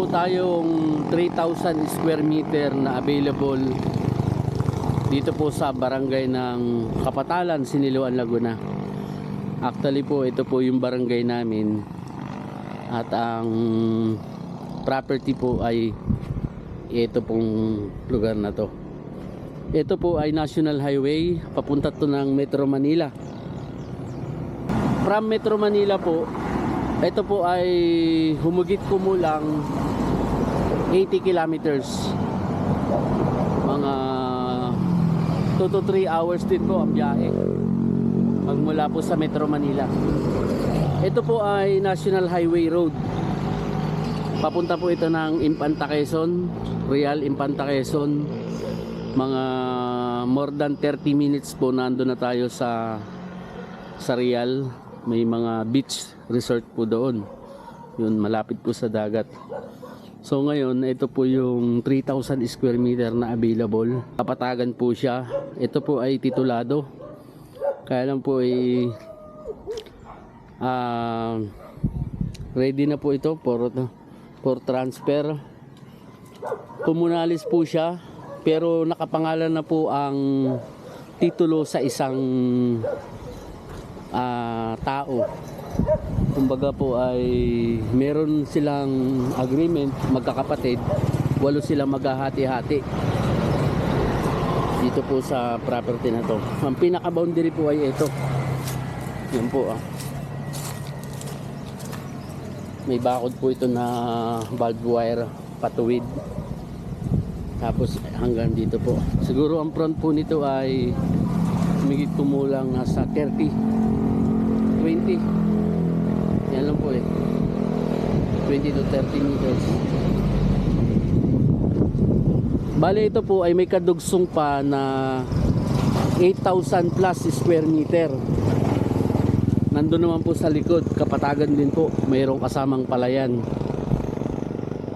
po tayong 3,000 square meter na available dito po sa barangay ng Kapatalan, Siniloan, Laguna. Actually po, ito po yung barangay namin at ang property po ay ito pong lugar na to. Ito po ay National Highway papunta to ng Metro Manila. From Metro Manila po, ito po ay humigit kumulang 80 kilometers. Mga 2 to 3 hours din po ang biyahe magmula po sa Metro Manila. Ito po ay National Highway Road. Papunta po ito ng Infanta Quezon, Real Infanta Quezon. Mga more than 30 minutes po nandun na tayo sa Real. May mga beach resort po doon. Yun, malapit po sa dagat. So ngayon, ito po yung 3,000 square meter na available. Kapatagan po siya. Ito po ay titulado. Kaya lang po ay ready na po ito for transfer. Komunalis po siya, pero nakapangalan na po ang titulo sa isang tao. Kumbaga po ay meron silang agreement, magkakapatid, 8 sila maghahati-hati dito po sa property na to. Ang pinaka boundary po ay ito. Yan po may bakod po ito na barbed wire patuwid, tapos hanggang dito po. Siguro ang front po nito ay humigit kumulang nasa 20 yan lang po 20 to 30 meters. Bale ito po ay may kadugsong pa na 8,000 plus square meter. Nandun naman po sa likod, Kapatagan din po, mayroong kasamang palayan.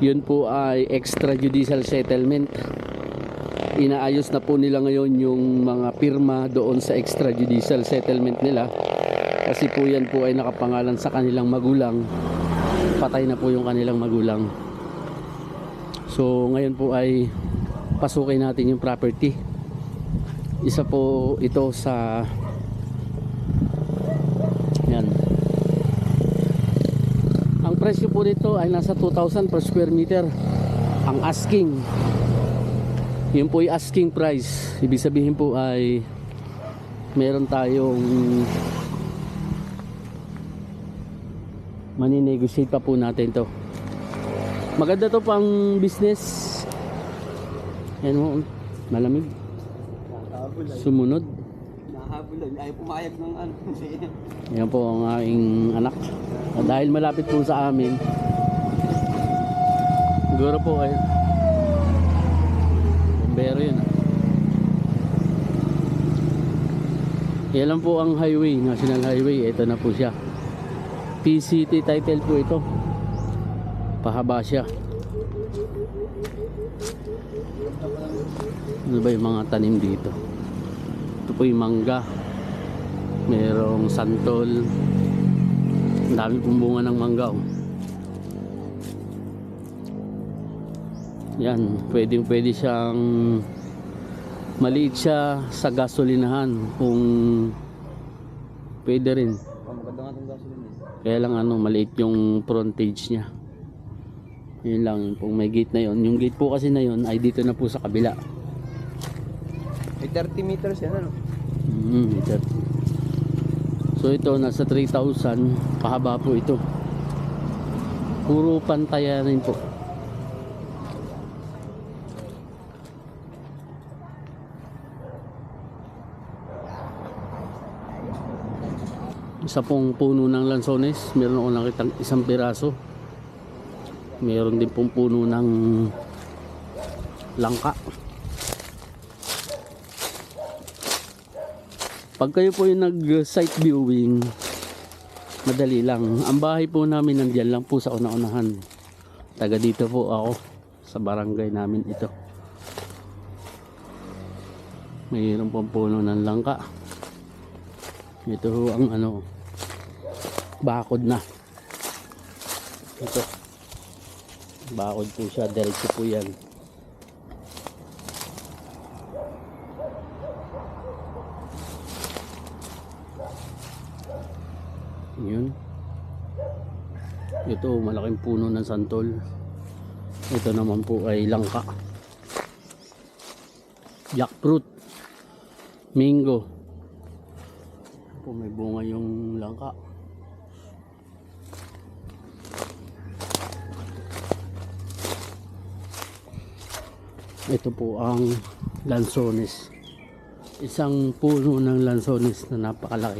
Yun po ay extrajudicial settlement. Inaayos na po nila ngayon yung mga pirma doon sa extrajudicial settlement nila. Kasi po yan po ay nakapangalan sa kanilang magulang. Patay na po yung kanilang magulang. So ngayon po ay pasukin natin yung property. Isa po ito sa yan. Ang presyo po nito ay nasa 2,000 per square meter. Ang asking. Yun po yung asking price. Ibig sabihin po ay meron tayong mani-negotiate pa po natin to. Maganda to pang business. Yan mo, malamig. Sumunod. Nahabol lang. Ayaw pumayag ng ano. Yan po ang aking anak. At dahil malapit po sa amin, siguro po ay bombero yun. Yan lang po ang highway, National Highway. Ito na po siya. PCT title po ito. Pahaba siya. Ano ba yung mga tanim dito? Ito po yung mangga. Merong santol. Ang dami pong bunga ng mangga. Yan, pwede siyang maliit siya sa gasolinahan kung pwede rin. Maganda nga itong gasolina. Kaya lang maliit yung frontage niya. Yun lang, kung may gate na yun. Yung gate po kasi na yun ay dito na po sa kabila. May 30 meters yan ano? 30. So ito nasa 3,000. Pahaba po ito. Puro pantayanin po. Isa pong puno ng lansones. Meron ako nakitang isang piraso. Meron din pong puno ng langka. Pag kayo po yung nag-site viewing, madali lang. Ang bahay po namin nandiyan lang po sa una-unahan. Taga dito po ako sa barangay namin ito. Mayroon pong puno ng langka. Ito ho ang bakod na. Ito. Bakod po siya, diretso po yan. Yun. Ito, malaking puno ng santol. Ito naman po ay langka. Jackfruit. Mango. Po, may bunga yung langka. Ito po ang lansones. Isang puno ng lansones na napakalaki.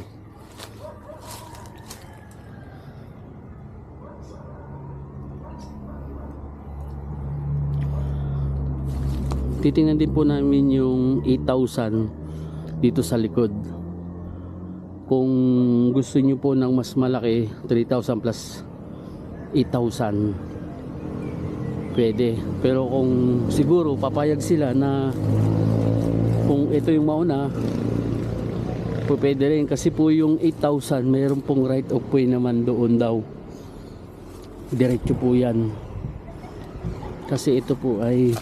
Titingnan din po namin yung 8,000 dito sa likod. Kung gusto nyo po ng mas malaki, 3,000 plus 8,000. Pwede. Pero kung siguro papayag sila na kung ito yung mauna, po pwede rin. Kasi po yung 8,000 mayroon pong right of way naman doon daw. Diretso po yan. Kasi ito po ay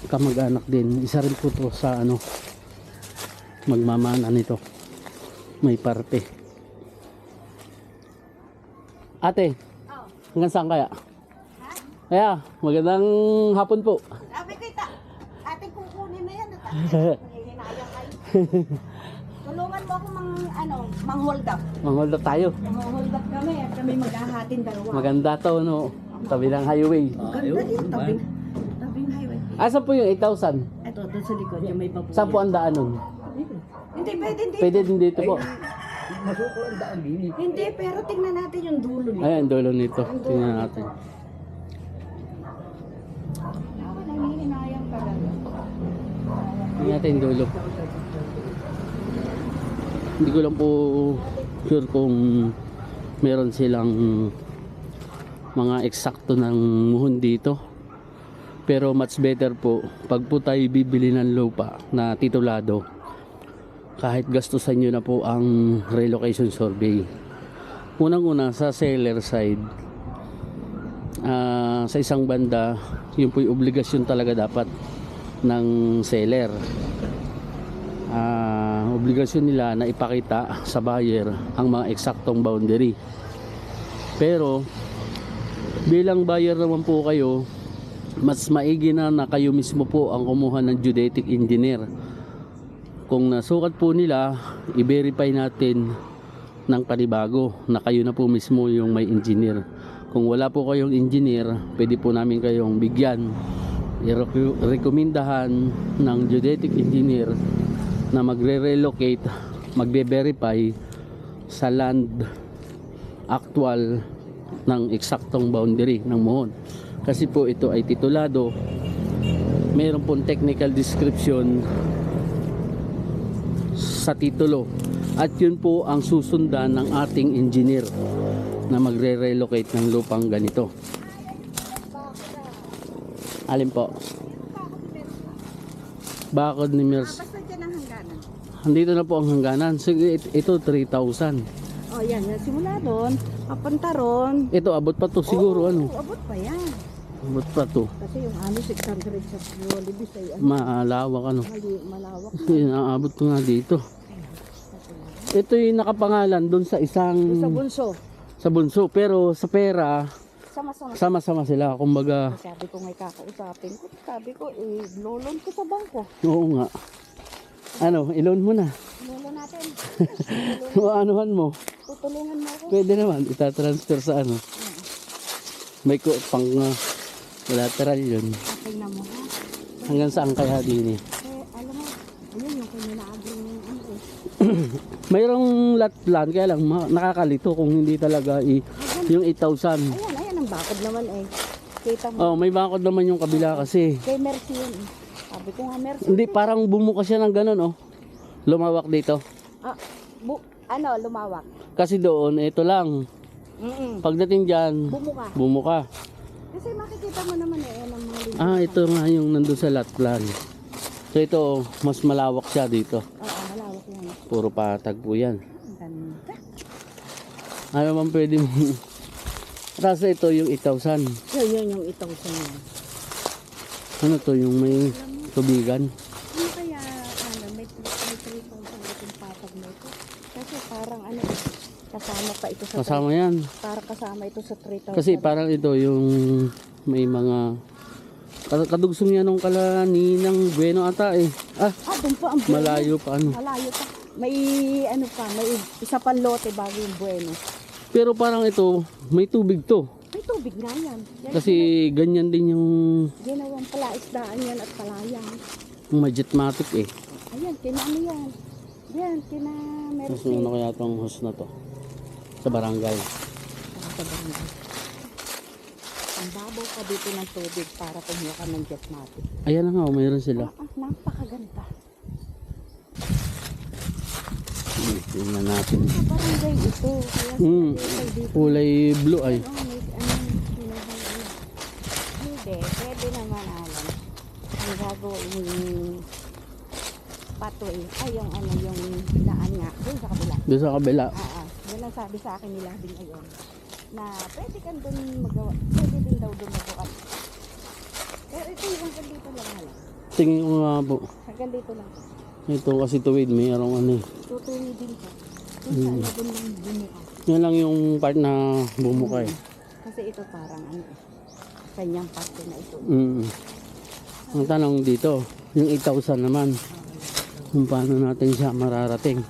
kamag-anak din. Isa rin po to sa ano, magmamana nito. May parte. Ate, hanggang saan kaya? Kaya, magandang hapon po. Sabi ko, ating kukunin na yan. Hinayang kayo. Tulungan mo ako mang-hold up. Mang-hold up tayo. Mang-hold up kami at kami maghahatin dalawa. Maganda to, no? Tabi ng highway. Ganda din, tabing highway. Asan po yung 8,000? Ito, doon sa likod, yung may babuyan. Saan po ang daan nun? Hindi, pwede hindi. Pwede din dito po. Hindi, pero tingnan natin yung dulo niya. Ayan, dulo nito. Tingnan natin. Ako nangihinayang talaga. Tingnan natin yung dulo. Hindi ko lang po sure kung meron silang mga eksakto ng muhon dito. Pero much better po pag po tayo bibili ng lupa na titulado, kahit gastusan nyo na po ang relocation survey. Unang-una sa seller side, sa isang banda, yun po yung obligasyon talaga dapat ng seller. Obligasyon nila na ipakita sa buyer ang mga eksaktong boundary. Pero bilang buyer naman po kayo, mas maigi na kayo mismo po ang kumuha ng geodetic engineer. Kung nasukat po nila, i-verify natin ng panibago na kayo na po mismo yung may engineer. Kung wala po kayong engineer, pwede po namin kayong bigyan, i-rekomendahan ng geodetic engineer na magre-relocate, magbe-verify sa land actual ng eksaktong boundary ng muhon. Kasi po ito ay titulado, mayroon pong technical description sa titulo, at yun po ang susundan ng ating engineer na magre-relocate ng lupang ganito. Alin po? Bakod ni Mers. Basta dyan ang hangganan. Andito na po ang hangganan. Sige, ito 3,000. O yan, simula doon, papunta ron. Ito abot pa to siguro. Ano? Abot pa yan. Abot pa to. Kasi yung 600 sa Jollibee ay Malawak ano. malawak. Inaabot ko nga dito. Ito yung nakapangalan doon sa isang Sa bunso, sa bunso, pero sa pera sama-sama. sama-sama sila. Kumbaga, Sabi ko ngay kakausapin ko. Sabi ko, lolon ko sa bangko. oo nga. Ano, i-loan mo na. Lolo natin. Anuhan mo. Tutulungan mo ako. Pwede naman, itatransfer sa ano. May pang collateral yun. Okay na mo ha. Hanggang saan kaya din eh. Alam mo, ayun yung kung nilaagrong yung ano Mayroong lot plan, kaya lang nakakalito kung hindi talaga yung 8,000. Ayan ang bakod naman eh. Kita mo. Oh, may bakod naman yung kabila kasi. Kay Mercy yun eh. Sabi ko nga Mercy. Hindi, parang bumuka siya ng ganun oh. Lumawak dito. Ah, lumawak. Kasi doon, ito lang. Pagdating dyan, Bumuka. bumuka. Kasi makikita mo naman eh, ng mga linya. Ito nga yung nandun sa lot plan. So ito, mas malawak siya dito. Oo, malawak yan. Puro patag po yan. Ang ganda. Ano man pwede mo Tapos ito yung 8,000. Yun yung itong sa'yo. Ano to yung may tubigan? Ano kaya, may 3,000 itong patag mo ito? Kasi parang kasama pa ito sa Kasama yan. Parang kasama ito sa 3,000. Kasi parang ito yung may mga kadugsong yan ng kalaninang Bueno ata eh. Doon pa ang Bueno. Malayo pa ano. Malayo pa. May may isa pang lote bago yung Bueno. Pero parang ito, may tubig to. May tubig nga yan. Kasi ganyan din yung Ginawang palaisdaan yan at palayan. Magitmatic eh. Ayan, kina ano yan? Yan, kina Mas Mercy. ano kaya itong host na to? Sa barangay. Sa barangay. Ang babaw ka dito ng tubig para kumuha ka ng jetmatic. Ayan na nga, mayroon sila. Napakaganda. Tingnan natin. Sa barangay ito. Kaya Hmm. dito. Kulay blue ay. Hindi, pwede naman alam. Ang gagawin pathway. Ay, yung daan nga. Doon sa kabila. Doon sa kabila. Yun ang sabi sa akin nila din ngayon. Na pwede kang doon magawa. Pwede din daw doon magawa. Pero ito yung hanggang dito lang halos. Tingin ko nga po. Hanggang dito lang. Ito kasi tuwid, mayroong ano eh. Tutuloy din ka. Kung saan na doon lang bumuka. Yan lang yung part na bumuka eh. Kasi ito parang kanyang parte na ito. Ang tanong dito, yung 8,000 naman. Kung paano natin siya mararating.